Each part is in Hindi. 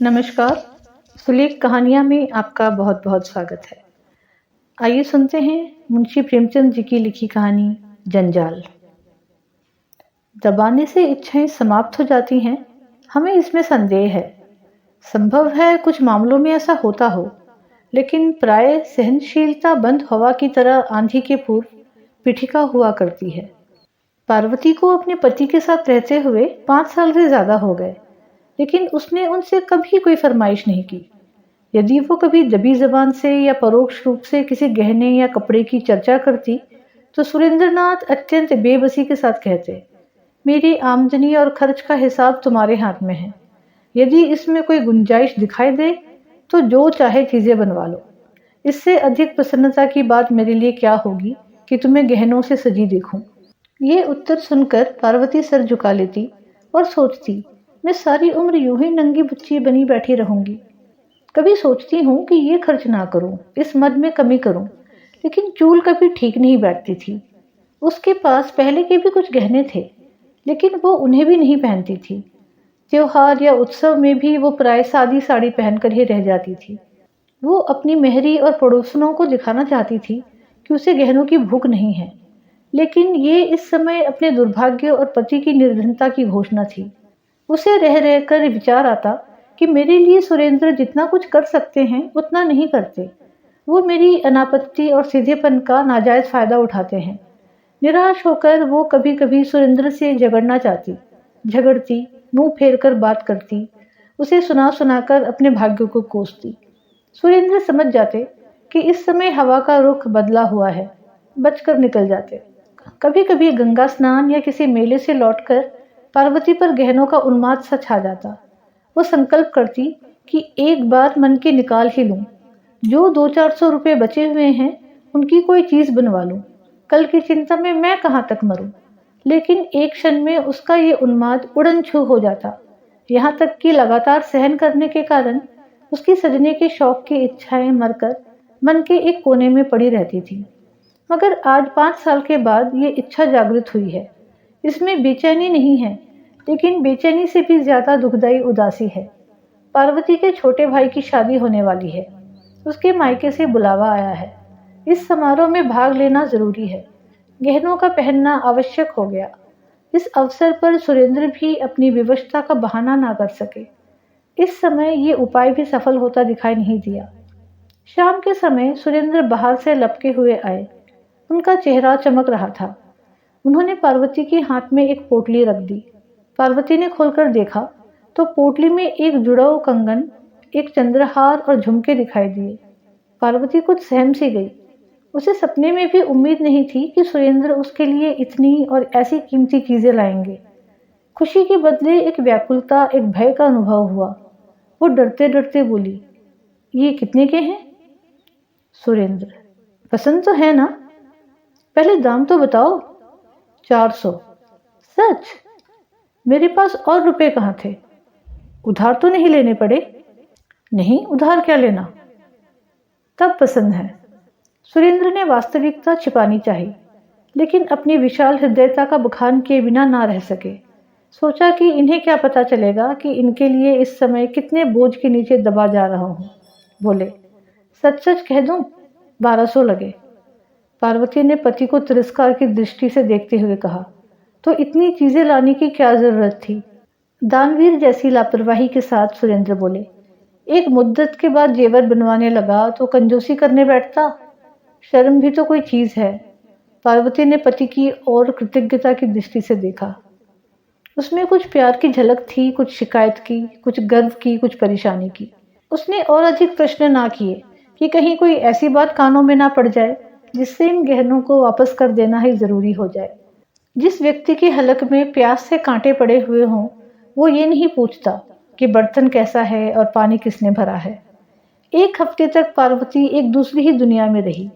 नमस्कार। सुलेख कहानियाँ में आपका बहुत बहुत स्वागत है। आइए सुनते हैं मुंशी प्रेमचंद जी की लिखी कहानी जंजाल। दबाने से इच्छाएं समाप्त हो जाती हैं, हमें इसमें संदेह है। संभव है कुछ मामलों में ऐसा होता हो, लेकिन प्राय सहनशीलता बंद हवा की तरह आंधी के पूर्व पीठिका हुआ करती है। पार्वती को अपने पति के साथ रहते हुए 5 साल से ज्यादा हो गए, लेकिन उसने उनसे कभी कोई फरमाइश नहीं की। यदि वो कभी दबी जबान से या परोक्ष रूप से किसी गहने या कपड़े की चर्चा करती, तो सुरेंद्रनाथ अत्यंत बेबसी के साथ कहते, मेरी आमदनी और खर्च का हिसाब तुम्हारे हाथ में है। यदि इसमें कोई गुंजाइश दिखाई दे तो जो चाहे चीजें बनवा लो। इससे अधिक प्रसन्नता की बात मेरे लिए क्या होगी कि तुम्हें गहनों से सजी देखूं। ये उत्तर सुनकर पार्वती सर झुका लेती और सोचती, मैं सारी उम्र यूं ही नंगी बच्ची बनी बैठी रहूंगी। कभी सोचती हूँ कि ये खर्च ना करूं, इस मद में कमी करूं, लेकिन चूल कभी ठीक नहीं बैठती थी। उसके पास पहले के भी कुछ गहने थे, लेकिन वो उन्हें भी नहीं पहनती थी। त्योहार या उत्सव में भी वो प्राय सादी साड़ी पहनकर ही रह जाती थी। वो अपनी मेहरी और पड़ोसनों को दिखाना चाहती थी कि उसे गहनों की भूख नहीं है, लेकिन ये इस समय अपने दुर्भाग्य और पति की निर्धनता की घोषणा थी। उसे रह रहकर विचार आता कि मेरे लिए सुरेंद्र जितना कुछ कर सकते हैं उतना नहीं करते। वो मेरी अनापत्ति और सीधेपन का नाजायज फायदा उठाते हैं। निराश होकर वो कभी कभी सुरेंद्र से झगड़ती, मुंह फेर कर बात करती, उसे सुना सुनाकर अपने भाग्य को कोसती। सुरेंद्र समझ जाते कि इस समय हवा का रुख बदला हुआ है, बचकर निकल जाते। कभी कभी गंगा स्नान या किसी मेले से लौटकर पार्वती पर गहनों का उन्माद सा छा जाता। वो संकल्प करती कि एक बार मन के निकाल ही लूं, जो 200-400 रुपए बचे हुए हैं उनकी कोई चीज बनवा लूं। कल की चिंता में मैं कहाँ तक मरूं। लेकिन एक क्षण में उसका ये उन्माद उड़न छू हो जाता। यहाँ तक कि लगातार सहन करने के कारण उसकी सजने के शौक की इच्छाएं मरकर मन के एक कोने में पड़ी रहती थी। मगर आज 5 साल के बाद ये इच्छा जागृत हुई है। इसमें बेचैनी नहीं है, लेकिन बेचैनी से भी ज्यादा दुखदायी उदासी है। पार्वती के छोटे भाई की शादी होने वाली है। उसके मायके से बुलावा आया है। इस समारोह में भाग लेना जरूरी है। गहनों का पहनना आवश्यक हो गया। इस अवसर पर सुरेंद्र भी अपनी विवशता का बहाना ना कर सके। इस समय ये उपाय भी सफल होता दिखाई नहीं दिया। शाम के समय सुरेंद्र बाहर से लपके हुए आए। उनका चेहरा चमक रहा था। उन्होंने पार्वती के हाथ में एक पोटली रख दी। पार्वती ने खोलकर देखा तो पोटली में एक जुड़ाऊ कंगन, एक चंद्रहार और झुमके दिखाई दिए। पार्वती कुछ सहम सी गई। उसे सपने में भी उम्मीद नहीं थी कि सुरेंद्र उसके लिए इतनी और ऐसी कीमती चीजें लाएंगे। खुशी के बदले एक व्याकुलता, एक भय का अनुभव हुआ। वो डरते डरते बोली, ये कितने के हैं? सुरेंद्र, पसंद तो है ना? पहले दाम तो बताओ। 400। सच? मेरे पास और रुपए कहाँ थे? उधार तो नहीं लेने पड़े? नहीं, उधार क्या लेना। तब पसंद है। सुरेंद्र ने वास्तविकता छिपानी चाही, लेकिन अपनी विशाल हृदयता का बखान किए बिना ना रह सके। सोचा कि इन्हें क्या पता चलेगा कि इनके लिए इस समय कितने बोझ के नीचे दबा जा रहा हूं। बोले, सच सच कह दूं, 1200 लगे। पार्वती ने पति को तिरस्कार की दृष्टि से देखते हुए कहा, तो इतनी चीजें लाने की क्या जरूरत थी? दानवीर जैसी लापरवाही के साथ सुरेंद्र बोले, एक मुद्दत के बाद जेवर बनवाने लगा तो कंजूसी करने बैठता। शर्म भी तो कोई चीज है। पार्वती ने पति की ओर कृतज्ञता की दृष्टि से देखा। उसमें कुछ प्यार की झलक थी, कुछ शिकायत की, कुछ गर्व की, कुछ परेशानी की। उसने और अधिक प्रश्न ना किए कि कहीं कोई ऐसी बात कानों में ना पड़ जाए जिससे इन गहनों को वापस कर देना ही जरूरी हो जाए। जिस व्यक्ति की हलक में प्यास से कांटे पड़े हुए हों, वो ये नहीं पूछता कि बर्तन कैसा है और पानी किसने भरा है। एक हफ्ते तक पार्वती एक दूसरी ही दुनिया में रही।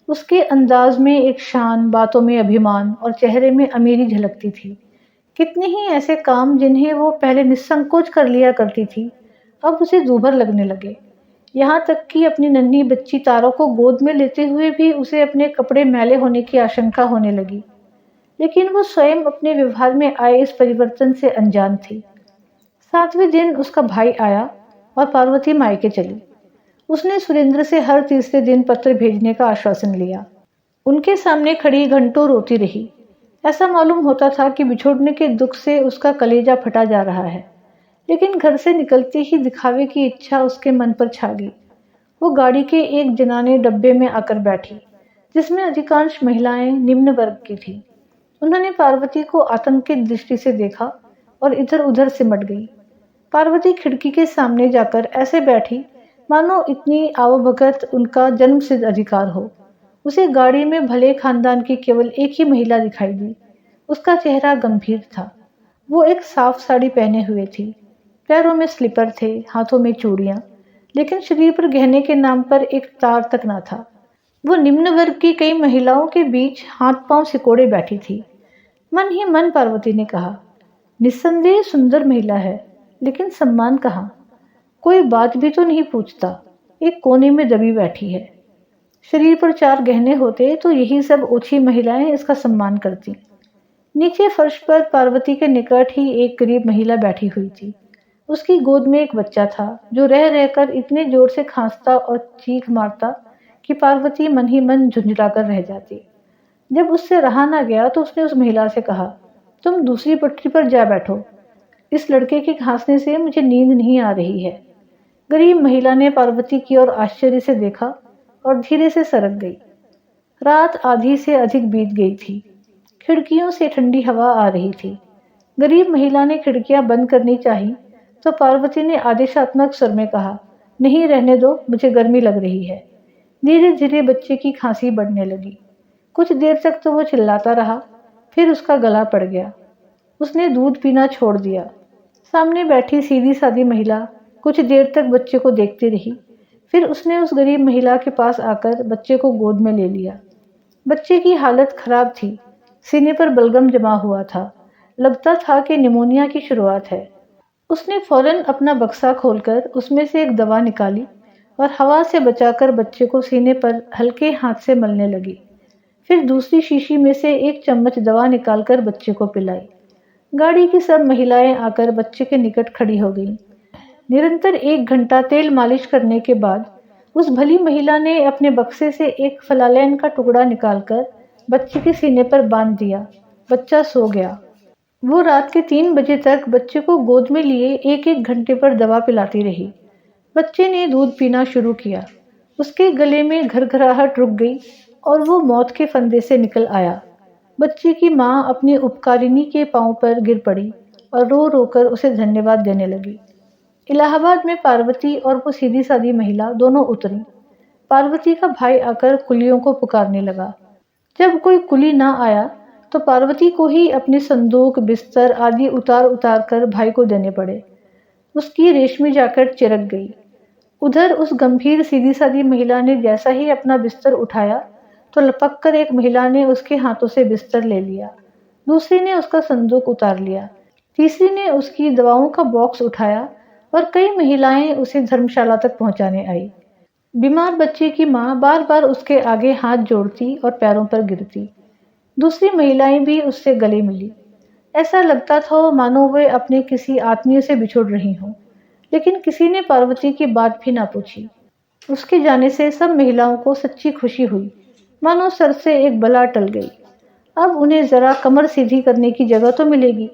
उसके अंदाज में एक शान, बातों में अभिमान और चेहरे में अमीरी झलकती थी। कितने ही ऐसे काम जिन्हें वो पहले निस्संकोच कर लिया करती थी, अब उसे दूभर लगने लगे। यहाँ तक कि अपनी नन्ही बच्ची तारों को गोद में लेते हुए भी उसे अपने कपड़े मैले होने की आशंका होने लगी। लेकिन वो स्वयं अपने व्यवहार में आए इस परिवर्तन से अनजान थी। 7वें दिन उसका भाई आया और पार्वती मायके चली। उसने सुरेंद्र से हर तीसरे दिन पत्र भेजने का आश्वासन लिया। उनके सामने खड़ी घंटों रोती रही। ऐसा मालूम होता था कि बिछोड़ने के दुख से उसका कलेजा फटा जा रहा है, लेकिन घर से निकलते ही दिखावे की इच्छा उसके मन पर छा गई। वो गाड़ी के एक जनाने डब्बे में आकर बैठी, जिसमें अधिकांश महिलाएं निम्न वर्ग की थीं। उन्होंने पार्वती को आतंकित दृष्टि से देखा और इधर उधर सिमट गई। पार्वती खिड़की के सामने जाकर ऐसे बैठी मानो इतनी आवभगत उनका जन्मसिद्ध अधिकार हो। उसे गाड़ी में भले खानदान की केवल एक ही महिला दिखाई दी। उसका चेहरा गंभीर था। वो एक साफ साड़ी पहने हुए थी। पैरों में स्लीपर थे, हाथों में चूड़ियां, लेकिन शरीर पर गहने के नाम पर एक तार तक ना था। वो निम्न वर्ग की कई महिलाओं के बीच हाथ पांव सिकोड़े बैठी थी। मन ही मन पार्वती ने कहा, निस्संदेह सुंदर महिला है, लेकिन सम्मान कहाँ? कोई बात भी तो नहीं पूछता, एक कोने में दबी बैठी है। शरीर पर 4 गहने होते तो यही सब ओछी महिलाएं इसका सम्मान करती। नीचे फर्श पर पार्वती के निकट ही एक गरीब महिला बैठी हुई थी। उसकी गोद में एक बच्चा था, जो रह रहकर इतने जोर से खांसता और चीख मारता कि पार्वती मन ही मन झुंझलाकर रह जाती। जब उससे रहा ना गया तो उसने उस महिला से कहा, तुम दूसरी पटरी पर जा बैठो, इस लड़के के खांसने से मुझे नींद नहीं आ रही है। गरीब महिला ने पार्वती की ओर आश्चर्य से देखा और धीरे से सरक गई। रात आधी से अधिक बीत गई थी। खिड़कियों से ठंडी हवा आ रही थी। गरीब महिला ने खिड़कियां बंद करनी चाही तो पार्वती ने आदेशात्मक स्वर में कहा, नहीं, रहने दो, मुझे गर्मी लग रही है। धीरे धीरे बच्चे की खांसी बढ़ने लगी। कुछ देर तक तो वो चिल्लाता रहा, फिर उसका गला पड़ गया। उसने दूध पीना छोड़ दिया। सामने बैठी सीधी सादी महिला कुछ देर तक बच्चे को देखती रही। फिर उसने उस गरीब महिला के पास आकर बच्चे को गोद में ले लिया। बच्चे की हालत खराब थी। सीने पर बलगम जमा हुआ था। लगता था कि निमोनिया की शुरुआत है। उसने फौरन अपना बक्सा खोलकर उसमें से एक दवा निकाली और हवा से बचाकर बच्चे को सीने पर हल्के हाथ से मलने लगी। फिर दूसरी शीशी में से एक चम्मच दवा निकालकर बच्चे को पिलाई। गाड़ी की सब महिलाएं आकर बच्चे के निकट खड़ी हो गईं। निरंतर 1 घंटा तेल मालिश करने के बाद उस भली महिला ने अपने बक्से से एक फलालैन का टुकड़ा निकालकर बच्चे के सीने पर बांध दिया। बच्चा सो गया। वो रात के 3 बजे तक बच्चे को गोद में लिए 1-1 घंटे पर दवा पिलाती रही। बच्चे ने दूध पीना शुरू किया। उसके गले में घरघराहट रुक गई और वो मौत के फंदे से निकल आया। बच्चे की माँ अपनी उपकारिणी के पांव पर गिर पड़ी और रो रोकर उसे धन्यवाद देने लगी। इलाहाबाद में पार्वती और वो सीधी सादी महिला दोनों उतरी। पार्वती का भाई आकर कुलियों को पुकारने लगा। जब कोई कुली ना आया तो पार्वती को ही अपने संदूक, बिस्तर आदि उतार उतार कर भाई को देने पड़े। उसकी रेशमी जैकेट चिरक गई। उधर उस गंभीर सीधी सादी महिला ने जैसा ही अपना बिस्तर उठाया तो लपक कर एक महिला ने उसके हाथों से बिस्तर ले लिया। दूसरी ने उसका संदूक उतार लिया। तीसरी ने उसकी दवाओं का बॉक्स उठाया और कई महिलाएं उसे धर्मशाला तक पहुंचाने आई। बीमार बच्चे की माँ बार बार उसके आगे हाथ जोड़ती और पैरों पर गिरती। दूसरी महिलाएं भी उससे गले मिली। ऐसा लगता था मानो वे अपने किसी आत्मीय से बिछुड़ रही हों, लेकिन किसी ने पार्वती की बात भी ना पूछी। उसके जाने से सब महिलाओं को सच्ची खुशी हुई, मानो सर से एक बला टल गई। अब उन्हें जरा कमर सीधी करने की जगह तो मिलेगी।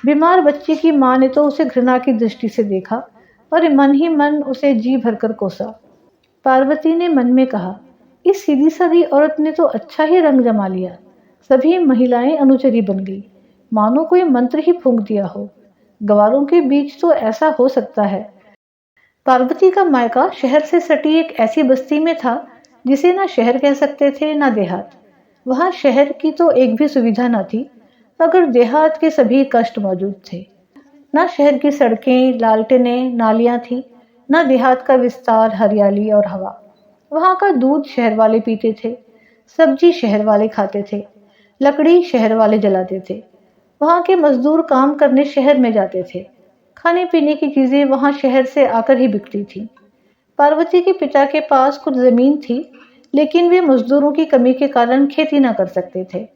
बीमार बच्चे की माँ ने तो उसे घृणा की दृष्टि से देखा और मन ही मन उसे जी भरकर कोसा। पार्वती ने मन में कहा, इस सीधी सादी औरत ने तो अच्छा ही रंग जमा लिया। सभी महिलाएं अनुचरी बन गई, मानो कोई मंत्र ही फूंक दिया हो। गवारों के बीच तो ऐसा हो सकता है। पार्वती का मायका शहर से सटी एक ऐसी बस्ती में था जिसे ना शहर कह सकते थे ना देहात। वहां शहर की तो एक भी सुविधा न थी, मगर देहात के सभी कष्ट मौजूद थे। ना शहर की सड़कें, लालटेनें, नालियां थी, ना देहात का विस्तार, हरियाली और हवा। वहां का दूध शहर वाले पीते थे, सब्जी शहर वाले खाते थे, लकड़ी शहर वाले जलाते थे। वहां के मजदूर काम करने शहर में जाते थे। खाने पीने की चीजें वहां शहर से आकर ही बिकती थी। पार्वती के पिता के पास कुछ जमीन थी, लेकिन वे मजदूरों की कमी के कारण खेती न कर सकते थे।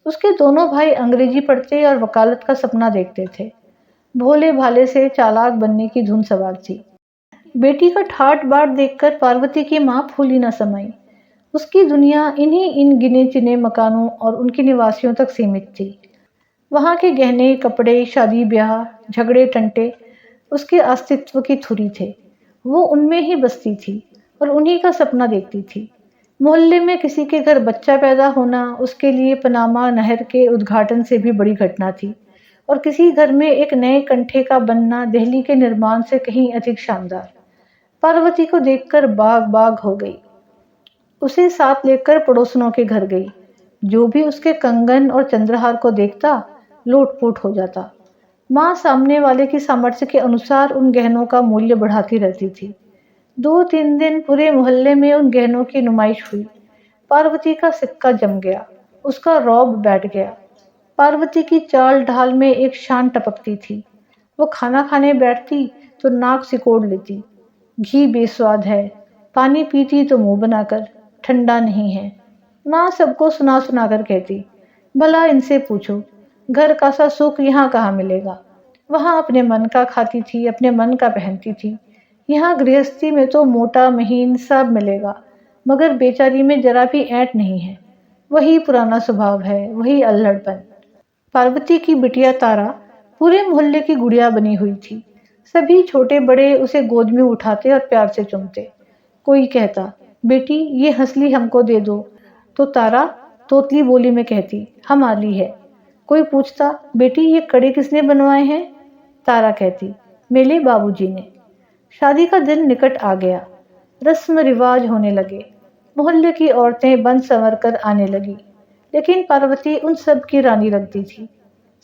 उसके दोनों भाई अंग्रेजी पढ़ते और वकालत का सपना देखते थे। भोले भाले से चालाक बनने की धुन सवार थी। बेटी का ठाट बाट देखकर पार्वती की माँ फूली न समाई। उसकी दुनिया इन गिने चुने मकानों और उनके निवासियों तक सीमित थी। वहां के गहने, कपड़े, शादी ब्याह, झगड़े टंटे उसके अस्तित्व की थुरी थे। वो उनमें ही बसती थी और उन्हीं का सपना देखती थी। मोहल्ले में किसी के घर बच्चा पैदा होना उसके लिए पनामा नहर के उद्घाटन से भी बड़ी घटना थी, और किसी घर में एक नए कंठे का बनना दिल्ली के निर्माण से कहीं अधिक शानदार। पार्वती को देखकर बाग बाग हो गई। उसे साथ लेकर पड़ोसनों के घर गई। जो भी उसके कंगन और चंद्रहार को देखता लोटपोट हो जाता। माँ सामने वाले की सामर्थ्य के अनुसार उन गहनों का मूल्य बढ़ाती रहती थी। 2-3 दिन पूरे मोहल्ले में उन गहनों की नुमाइश हुई। पार्वती का सिक्का जम गया, उसका रौब बैठ गया। पार्वती की चाल ढाल में एक शान टपकती थी। वो खाना खाने बैठती तो नाक सिकोड़ लेती। घी बेस्वाद है, पानी पीती तो मुंह बनाकर, ठंडा नहीं है। माँ सबको सुना सुना कर कहती, भला इनसे पूछो, घर का सा सुख यहाँ कहाँ मिलेगा। वहाँ अपने मन का खाती थी, अपने मन का पहनती थी। यहाँ गृहस्थी में तो मोटा महीन सब मिलेगा, मगर बेचारी में जरा भी ऐंठ नहीं है। वही पुराना स्वभाव है, वही अल्हड़पन। पार्वती की बिटिया तारा पूरे मोहल्ले की गुड़िया बनी हुई थी। सभी छोटे बड़े उसे गोद में उठाते और प्यार से चूमते। कोई कहता, बेटी ये हंसली हमको दे दो, तो तारा तोतली बोली में कहती, हमारी है। कोई पूछता, बेटी ये कड़े किसने बनवाए हैं? तारा कहती, मेरे बाबूजी ने। शादी का दिन निकट आ गया। रस्म रिवाज होने लगे। मोहल्ले की औरतें बन संवर कर आने लगी, लेकिन पार्वती उन सब की रानी लगती थी।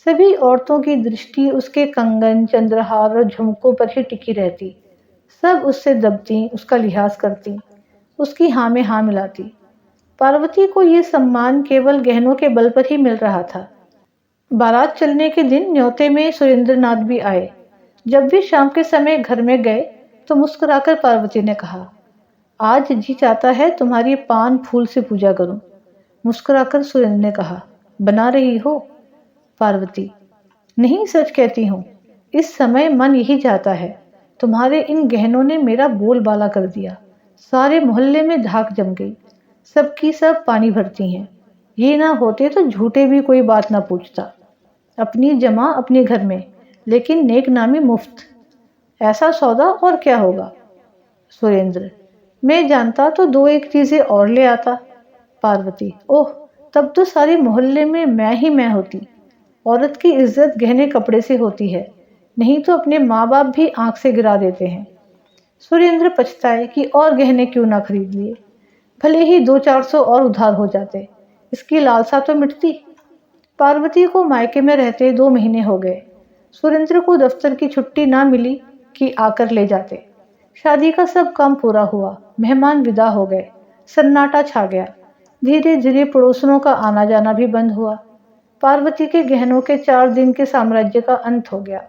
सभी औरतों की दृष्टि उसके कंगन, चंद्रहार और झुमकों पर ही टिकी रहती। सब उससे दबती, उसका लिहाज करती, उसकी हाँ में हाँ मिलाती। पार्वती को ये सम्मान केवल गहनों के बल पर ही मिल रहा था। बारात चलने के दिन न्योते में सुरेंद्रनाथ भी आए। जब भी शाम के समय घर में गए तो मुस्कुराकर पार्वती ने कहा, आज जी चाहता है तुम्हारी पान फूल से पूजा करूं। मुस्कुराकर सुरेंद्र ने कहा, बना रही हो? पार्वती, नहीं सच कहती हूँ। इस समय मन यही चाहता है। तुम्हारे इन गहनों ने मेरा बोलबाला कर दिया। सारे मोहल्ले में धाक जम गई। सबकी सब पानी भरती हैं। ये ना होते तो झूठे भी कोई बात ना पूछता। अपनी जमा अपने घर में, लेकिन नेक नामी मुफ्त। ऐसा सौदा और क्या होगा? सुरेंद्र, मैं जानता तो 2-1 चीजें और ले आता। पार्वती, ओह, तब तो सारे मोहल्ले में मैं ही मैं होती। औरत की इज्जत गहने कपड़े से होती है, नहीं तो अपने माँ बाप भी आंख से गिरा देते हैं। सुरेंद्र पछताए कि और गहने क्यों ना खरीद लिए। भले ही 200-400 और उधार हो जाते, इसकी लालसा तो मिटती। पार्वती को मायके में रहते 2 महीने हो गए। सुरेंद्र को दफ्तर की छुट्टी ना मिली कि आकर ले जाते। शादी का सब काम पूरा हुआ, मेहमान विदा हो गए, सन्नाटा छा गया। धीरे धीरे पड़ोसनों का आना जाना भी बंद हुआ। पार्वती के गहनों के 4 दिन के साम्राज्य का अंत हो गया।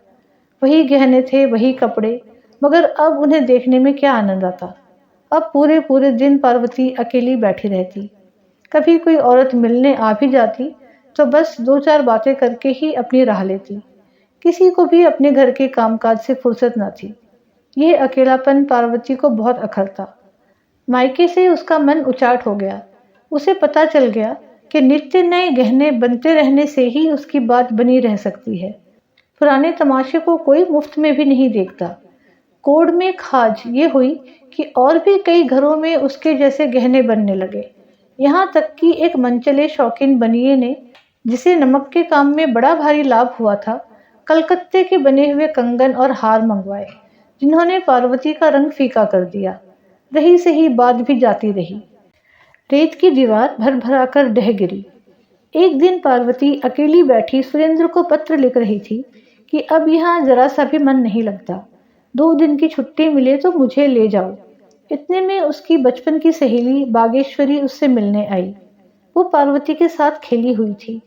वही गहने थे, वही कपड़े, मगर अब उन्हें देखने में क्या आनंद आता। अब पूरे पूरे दिन पार्वती अकेली बैठी रहती। कभी कोई औरत मिलने आ भी जाती तो बस 2-4 बातें करके ही अपनी राह लेती। किसी को भी अपने घर के कामकाज से फुर्सत न थी। ये अकेलापन पार्वती को बहुत अखरता। मायके से उसका मन उचाट हो गया। उसे पता चल गया कि नित्य नए गहने बनते रहने से ही उसकी बात बनी रह सकती है। पुराने तमाशे को कोई मुफ्त में भी नहीं देखता। कोड में खाज ये हुई कि और भी कई घरों में उसके जैसे गहने बनने लगे। यहाँ तक कि एक मनचले शौकीन बनिए ने, जिसे नमक के काम में बड़ा भारी लाभ हुआ था, कलकत्ते के बने हुए कंगन और हार मंगवाए, जिन्होंने पार्वती का रंग फीका कर दिया। रही सही बात भी जाती रही। रेत की दीवार भर भरा कर ढह गिरी। एक दिन पार्वती अकेली बैठी सुरेंद्र को पत्र लिख रही थी कि अब यहाँ जरा सा भी मन नहीं लगता। 2 दिन की छुट्टी मिले तो मुझे ले जाओ। इतने में उसकी बचपन की सहेली बागेश्वरी उससे मिलने आई। वो पार्वती के साथ खेली हुई थी।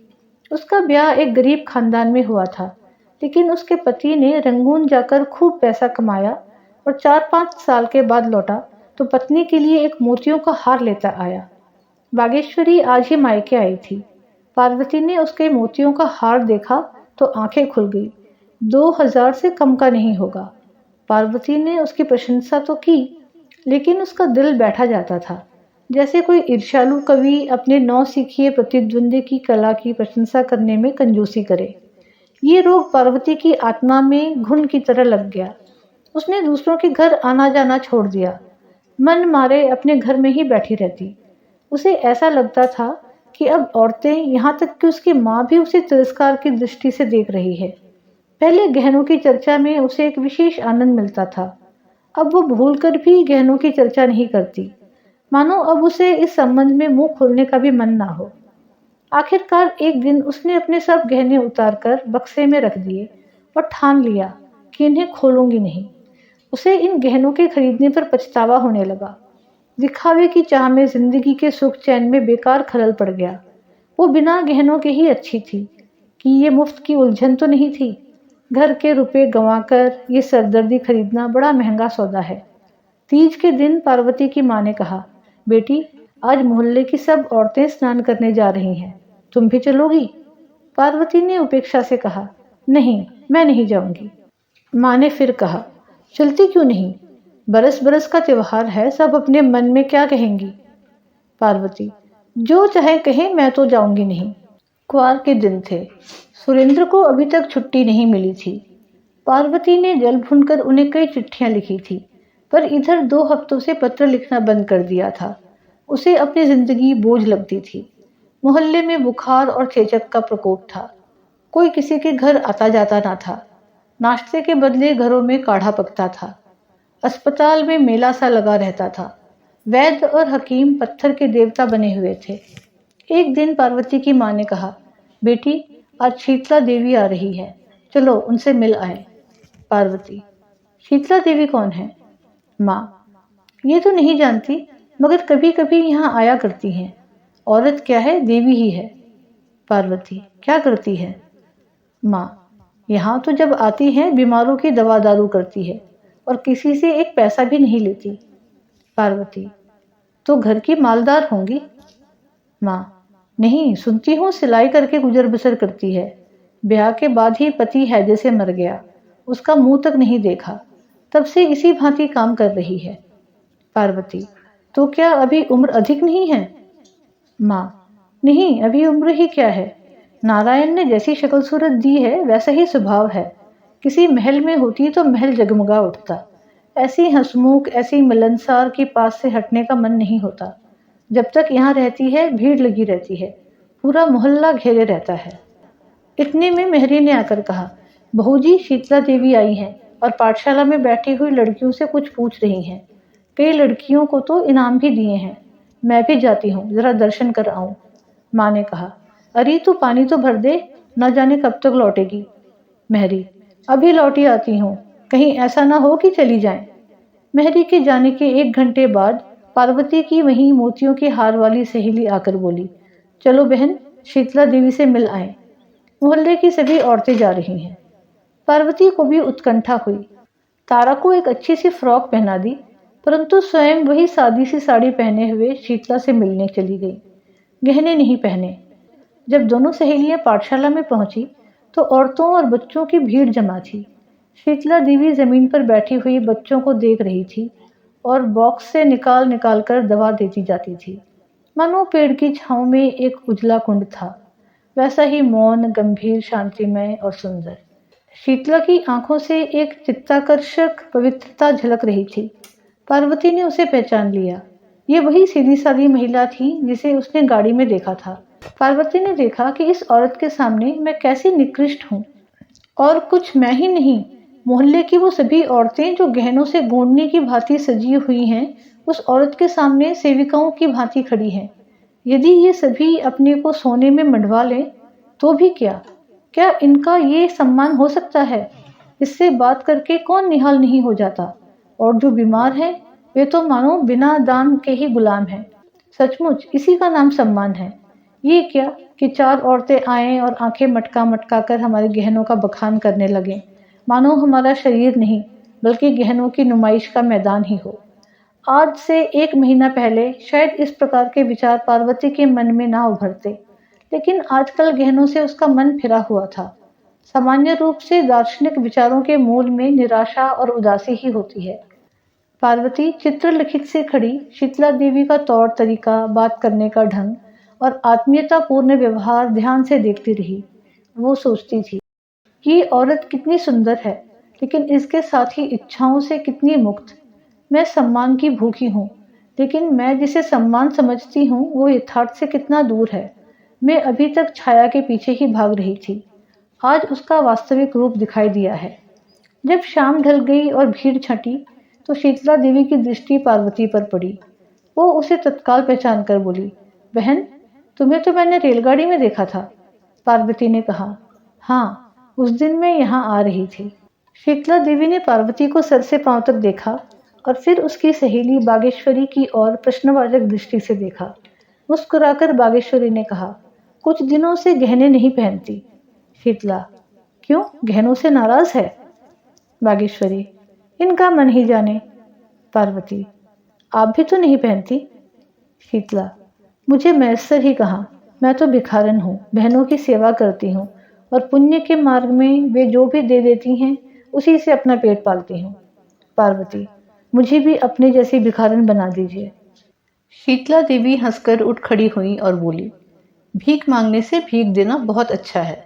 उसका ब्याह एक गरीब खानदान में हुआ था, लेकिन उसके पति ने रंगून जाकर खूब पैसा कमाया और 4-5 साल के बाद लौटा तो पत्नी के लिए एक मोतियों का हार लेता आया। बागेश्वरी आज ही मायके आई थी। पार्वती ने उसके मोतियों का हार देखा तो आंखें खुल गई। 2000 से कम का नहीं होगा। पार्वती ने उसकी प्रशंसा तो की, लेकिन उसका दिल बैठा जाता था, जैसे कोई ईर्ष्यालु कवि अपने नौसिखिए प्रतिद्वंदी की कला की प्रशंसा करने में कंजूसी करे। ये रोग पार्वती की आत्मा में घुन की तरह लग गया। उसने दूसरों के घर आना जाना छोड़ दिया, मन मारे अपने घर में ही बैठी रहती। उसे ऐसा लगता था कि अब औरतें, यहाँ तक कि उसकी माँ भी उसे तिरस्कार की दृष्टि से देख रही है। पहले गहनों की चर्चा में उसे एक विशेष आनंद मिलता था, अब वो भूलकर भी गहनों की चर्चा नहीं करती, मानो अब उसे इस संबंध में मुंह खोलने का भी मन ना हो। आखिरकार एक दिन उसने अपने सब गहने उतारकर बक्से में रख दिए और ठान लिया कि इन्हें खोलूंगी नहीं। उसे इन गहनों के खरीदने पर पछतावा होने लगा। दिखावे की चाह में जिंदगी के सुख चैन में बेकार खलल पड़ गया। वो बिना गहनों के ही अच्छी थी कि ये मुफ्त की उलझन तो नहीं थी। घर के रुपए गंवाकर ये सरदर्दी खरीदना बड़ा महंगा सौदा है। तीज के दिन पार्वती की माँ ने कहा, बेटी, आज मोहल्ले की सब औरतें स्नान करने जा रही हैं, तुम भी चलोगी? पार्वती ने उपेक्षा से कहा, नहीं, मैं नहीं जाऊंगी। माँ ने फिर कहा, चलती क्यों नहीं? बरस बरस का त्योहार है, सब अपने मन में क्या कहेंगी? पार्वती, जो चाहे कहें, मैं तो जाऊंगी नहीं। कुंवार के दिन थे, सुरेंद्र को अभी तक छुट्टी नहीं मिली थी। पार्वती ने जल भूनकर उन्हें कई चिट्ठियां लिखी थी, पर इधर 2 हफ्तों से पत्र लिखना बंद कर दिया था। उसे अपनी जिंदगी बोझ लगती थी। मोहल्ले में बुखार और चेचक का प्रकोप था। कोई किसी के घर आता जाता ना था। नाश्ते के बदले घरों में काढ़ा पकता था। अस्पताल में मेला सा लगा रहता था। वैद्य और हकीम पत्थर के देवता बने हुए थे। एक दिन पार्वती की माँ ने कहा, बेटी, आज शीतला देवी आ रही है, चलो उनसे मिल आए। पार्वती, शीतला देवी कौन है? माँ, ये तो नहीं जानती, मगर कभी कभी यहाँ आया करती हैं। औरत क्या है, देवी ही है। पार्वती, क्या करती है? माँ, यहाँ तो जब आती है बीमारों की दवा दारू करती है और किसी से एक पैसा भी नहीं लेती। पार्वती, तो घर की मालदार होंगी? माँ, नहीं, सुनती हूँ सिलाई करके गुजर बसर करती है। ब्याह के बाद ही पति हैजे से मर गया, उसका मुंह तक नहीं देखा, तब से इसी भांति काम कर रही है। पार्वती, तो क्या अभी उम्र अधिक नहीं है? माँ, नहीं, अभी उम्र ही क्या है, नारायण ने जैसी शक्ल सूरत दी है वैसा ही स्वभाव है। किसी महल में होती तो महल जगमगा उठता। ऐसी हंसमुख, ऐसी मिलनसार के पास से हटने का मन नहीं होता। जब तक यहाँ रहती है भीड़ लगी रहती है, पूरा मोहल्ला घेरे रहता है। इतने में मेहरी ने आकर कहा, बहू जी, शीतला देवी आई हैं और पाठशाला में बैठी हुई लड़कियों से कुछ पूछ रही हैं। कई लड़कियों को तो इनाम भी दिए हैं। मैं भी जाती हूँ, जरा दर्शन कर आऊं। माँ ने कहा, अरे तू पानी तो भर दे, न जाने कब तक लौटेगी। मेहरी, अभी लौटी आती हूँ, कहीं ऐसा ना हो कि चली जाए। मेहरी के जाने के 1 घंटे बाद पार्वती की वहीं मोतियों के हार वाली सहेली आकर बोली, चलो बहन, शीतला देवी से मिल आए, मोहल्ले की सभी औरतें जा रही हैं। पार्वती को भी उत्कंठा हुई। तारा को एक अच्छी सी फ्रॉक पहना दी, परंतु स्वयं वही सादी सी साड़ी पहने हुए शीतला से मिलने चली गई। गहने नहीं पहने। जब दोनों सहेलियां पाठशाला में पहुंची तो औरतों और बच्चों की भीड़ जमा थी। शीतला देवी जमीन पर बैठी हुई बच्चों को देख रही थी और बॉक्स से निकाल निकाल कर दवा देती जाती थी। मानो पेड़ की छांव में एक उजला कुंड था, वैसा ही मौन, गंभीर, शांतिमय और सुंदर। शीतला की आंखों से एक चित्ताकर्षक पवित्रता झलक रही थी। पार्वती ने उसे पहचान लिया। ये वही सीधी सादी महिला थी जिसे उसने गाड़ी में देखा था। पार्वती ने देखा कि इस औरत के सामने मैं कैसी निकृष्ट हूँ, और कुछ मैं ही नहीं, मोहल्ले की वो सभी औरतें जो गहनों से गोंडने की भांति सजी हुई हैं, उस औरत के सामने सेविकाओं की भांति खड़ी हैं। यदि ये सभी अपने को सोने में मंडवा लें तो भी क्या, क्या इनका ये सम्मान हो सकता है? इससे बात करके कौन निहाल नहीं हो जाता? और जो बीमार हैं वे तो मानो बिना दान के ही गुलाम हैं। सचमुच इसी का नाम सम्मान है। ये क्या कि 4 औरतें आएं और आंखें मटका मटका कर हमारे गहनों का बखान करने लगें, मानो हमारा शरीर नहीं बल्कि गहनों की नुमाइश का मैदान ही हो। आज से 1 महीना पहले शायद इस प्रकार के विचार पार्वती के मन में ना उभरते, लेकिन आजकल गहनों से उसका मन फिरा हुआ था। सामान्य रूप से दार्शनिक विचारों के मूल में निराशा और उदासी ही होती है। पार्वती चित्रलिखित से खड़ी शीतला देवी का तौर तरीका, बात करने का ढंग और आत्मीयतापूर्ण व्यवहार ध्यान से देखती रही। वो सोचती थी, ये औरत कितनी सुंदर है, लेकिन इसके साथ ही इच्छाओं से कितनी मुक्त। मैं सम्मान की भूखी हूँ, लेकिन मैं जिसे सम्मान समझती हूँ वो यथार्थ से कितना दूर है। मैं अभी तक छाया के पीछे ही भाग रही थी, आज उसका वास्तविक रूप दिखाई दिया है। जब शाम ढल गई और भीड़ छंटी, तो शीतला देवी की दृष्टि पार्वती पर पड़ी। वो उसे तत्काल पहचान कर बोली, बहन, तुम्हें तो मैंने रेलगाड़ी में देखा था। पार्वती ने कहा, हाँ, उस दिन मैं यहाँ आ रही थी। शीतला देवी ने पार्वती को सर से पांव तक देखा और फिर उसकी सहेली बागेश्वरी की ओर प्रश्नवाचक दृष्टि से देखा। मुस्कुराकर बागेश्वरी ने कहा, कुछ दिनों से गहने नहीं पहनती। शीतला, क्यों, गहनों से नाराज है? बागेश्वरी, इनका मन ही जाने। पार्वती, आप भी तो नहीं पहनती। शीतला, मुझे मैसर ही कहा, मैं तो भिखारन हूँ, बहनों की सेवा करती हूँ और पुण्य के मार्ग में वे जो भी दे देती हैं उसी से अपना पेट पालती हूँ। पार्वती, मुझे भी अपने जैसी भिखारन बना दीजिए। शीतला देवी हंसकर उठ खड़ी हुई और बोली, भीख मांगने से भीख देना बहुत अच्छा है।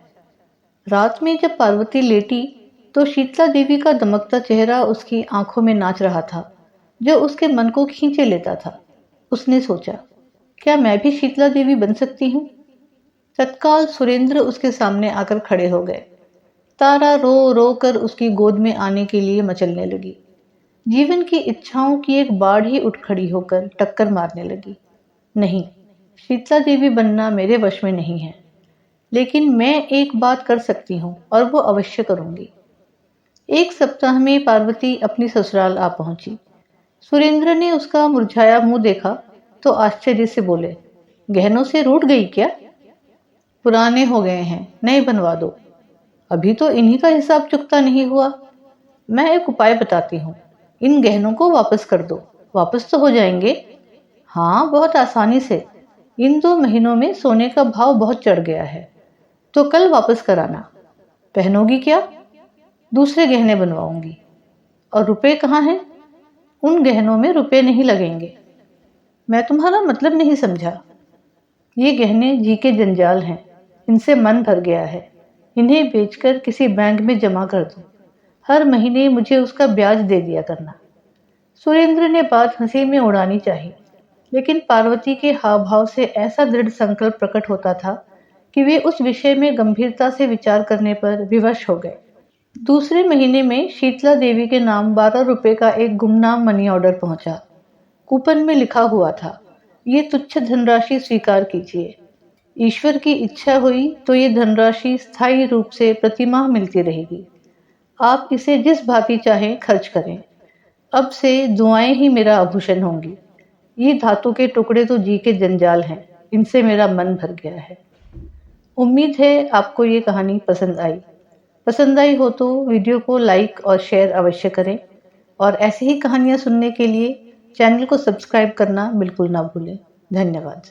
रात में जब पार्वती लेटी तो शीतला देवी का दमकता चेहरा उसकी आंखों में नाच रहा था, जो उसके मन को खींचे लेता था। उसने सोचा, क्या मैं भी शीतला देवी बन सकती हूँ? तत्काल सुरेंद्र उसके सामने आकर खड़े हो गए। तारा रो रो कर उसकी गोद में आने के लिए मचलने लगी। जीवन की इच्छाओं की एक बाढ़ ही उठ खड़ी होकर टक्कर मारने लगी। नहीं, शीतला देवी बनना मेरे वश में नहीं है, लेकिन मैं एक बात कर सकती हूँ और वो अवश्य करूंगी। एक सप्ताह में पार्वती अपनी ससुराल आ पहुंची। सुरेंद्र ने उसका मुरझाया मुंह देखा तो आश्चर्य से बोले, गहनों से रूठ गई क्या? पुराने हो गए हैं, नए बनवा दो। अभी तो इन्हीं का हिसाब चुकता नहीं हुआ। मैं एक उपाय बताती हूँ, इन गहनों को वापस कर दो। वापस तो हो जाएंगे? हाँ, बहुत आसानी से। इन 2 महीनों में सोने का भाव बहुत चढ़ गया है, तो कल वापस कराना। पहनोगी क्या? दूसरे गहने बनवाऊंगी। और रुपए कहाँ हैं? उन गहनों में रुपए नहीं लगेंगे। मैं तुम्हारा मतलब नहीं समझा। ये गहने जी के जंजाल हैं, इनसे मन भर गया है। इन्हें बेचकर किसी बैंक में जमा कर दो। हर महीने मुझे उसका ब्याज दे दिया करना। सुरेंद्र ने बात हंसी में उड़ानी चाहिए, लेकिन पार्वती के हाव भाव से ऐसा दृढ़ संकल्प प्रकट होता था कि वे उस विषय में गंभीरता से विचार करने पर विवश हो गए। दूसरे महीने में शीतला देवी के नाम 12 रुपए का एक गुमनाम मनी ऑर्डर पहुंचा। कूपन में लिखा हुआ था, ये तुच्छ धनराशि स्वीकार कीजिए। ईश्वर की इच्छा हुई तो ये धनराशि स्थायी रूप से प्रतिमाह मिलती रहेगी। आप इसे जिस भांति चाहें खर्च करें। अब से दुआएं ही मेरा आभूषण होंगी। ये धातु के टुकड़े तो जी के जंजाल हैं, इनसे मेरा मन भर गया है। उम्मीद है आपको ये कहानी पसंद आई। पसंद आई हो तो वीडियो को लाइक और शेयर अवश्य करें और ऐसी ही कहानियाँ सुनने के लिए चैनल को सब्सक्राइब करना बिल्कुल ना भूलें। धन्यवाद।